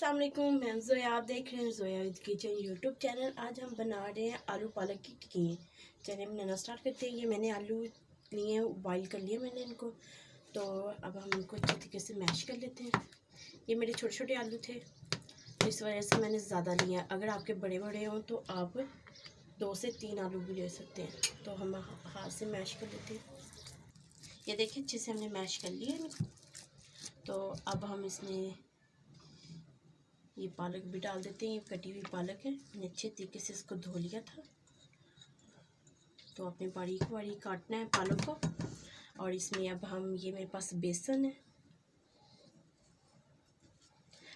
अस्सलाम वालेकुम, मैं ज़ोया। आप देख रहे हैं Zoya with kitchen YouTube channel. आज हम बना रहे हैं आलू पालक की टिक्की। चलिए बनाना स्टार्ट करते हैं। ये मैंने आलू लिए, बॉईल कर लिए मैंने इनको। तो अब हम इनको अच्छे तरीके से मैश कर लेते हैं। ये मेरे छोटे छोटे आलू थे, तो इस वजह से मैंने ज़्यादा लिया। अगर आपके बड़े बड़े हों तो आप 2 से 3 आलू भी ले सकते हैं। तो हम हाथ से मैश कर लेते हैं। ये देखिए अच्छे से हमने मैश कर लिया। तो अब हम इसमें ये पालक भी डाल देते हैं। ये कटी हुई पालक है, मैंने अच्छे तरीके से इसको धो लिया था। तो आपने बारीक बारीक काटना है पालक को। और इसमें अब हम, ये मेरे पास बेसन है।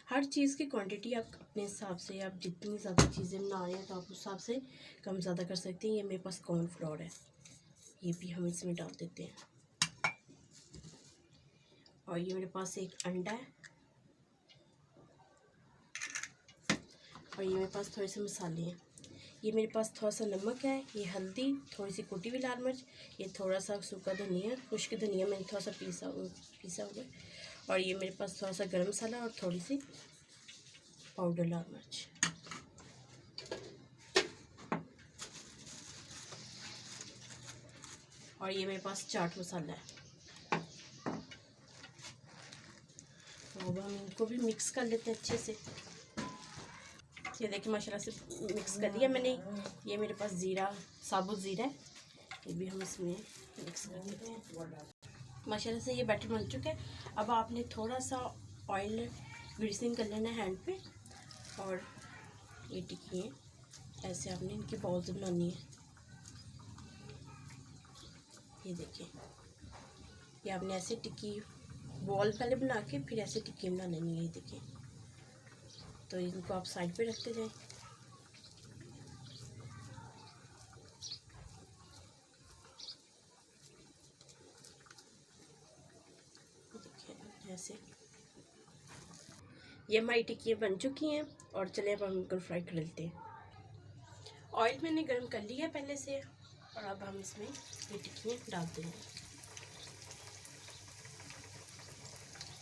हर चीज़ की क्वांटिटी आप अपने हिसाब से, आप जितनी ज़्यादा चीज़ें बना रहे हैं तो आप उस हिसाब से कम ज़्यादा कर सकते हैं। ये मेरे पास कॉर्नफ्लोर है, ये भी हम इसमें डाल देते हैं। और ये मेरे पास एक अंडा है। और ये मेरे पास थोड़े से मसाले हैं। ये मेरे पास थोड़ा सा नमक है, ये हल्दी, थोड़ी सी कुटी हुई लाल मिर्च, ये थोड़ा सा सूखा धनिया, खुश्क धनिया मैंने थोड़ा सा पीसा हुआ। और ये मेरे पास थोड़ा सा गरम मसाला और थोड़ी सी पाउडर लाल मिर्च। और ये मेरे पास चाट मसाला है। तो अब हम इनको भी मिक्स कर लेते हैं अच्छे से। ये देखिए माशाल्लाह से मिक्स कर दिया मैंने। ये मेरे पास ज़ीरा, साबुत ज़ीरा है, ये भी हम इसमें मिक्स कर देते हैं। माशाल्लाह से ये बैटर बन चुका है। अब आपने थोड़ा सा ऑयल ग्रीसिंग कर लेना है हैंड पे। और ये टिक्की है, ऐसे आपने इनकी बॉल्स बनानी है। ये देखिए, ये आपने ऐसे टिक्की बॉल पहले बना के फिर ऐसे टिक्की बना लेनी है। ये देखिए, तो इनको आप साइड पे रखते जाएं। देखिए ऐसे ये हमारी टिक्कियाँ बन चुकी हैं। और चलिए अब हम इनको फ्राई कर लेते हैं। ऑयल मैंने गर्म कर लिया है पहले से। और अब हम इसमें ये टिक्कियाँ डाल देंगे।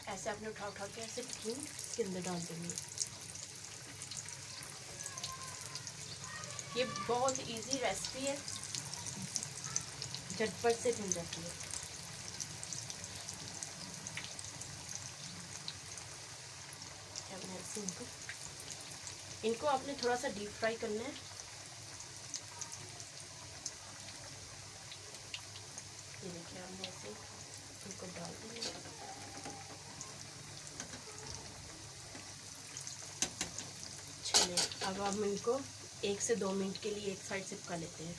ऐसे आपने उठा उठा के ऐसे टिक्की इसके अंदर डाल देंगे। ये बहुत इजी रेसिपी है, झटपट से बन जाती है। इनको आपने थोड़ा सा डीप फ्राई करना है। ये देखिए, हमने ऐसे इनको डाल दिया। चलिए अब हम इनको 1 से 2 मिनट के लिए एक साइड से पका लेते हैं।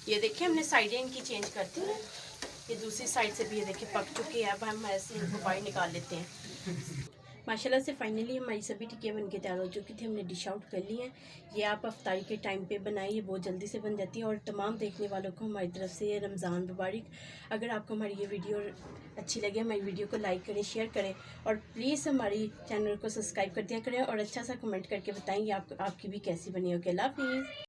ये देखिए हमने साइडें इनकी चेंज कर दी है। ये दूसरी साइड से भी ये देखिए पक चुकी है। अब हम ऐसे इनको बाहर निकाल लेते हैं। माशाल्लाह से फाइनली हमारी सभी टिक्कियाँ बन के तैयार हो चुकी थी। हमने डिश आउट कर ली हैं। ये आप अफ्तारी के टाइम पे बनाइए, बहुत जल्दी से बन जाती है। और तमाम देखने वालों को हमारी तरफ से रमज़ान मुबारक। अगर आपको हमारी ये वीडियो अच्छी लगे, हमारी वीडियो को लाइक करें, शेयर करें और प्लीज़ हमारी चैनल को सब्सक्राइब कर दिया करें। और अच्छा सा कमेंट करके बताएँ आपकी भी कैसी बनी होगी। अल्लाह हाफ़िज़।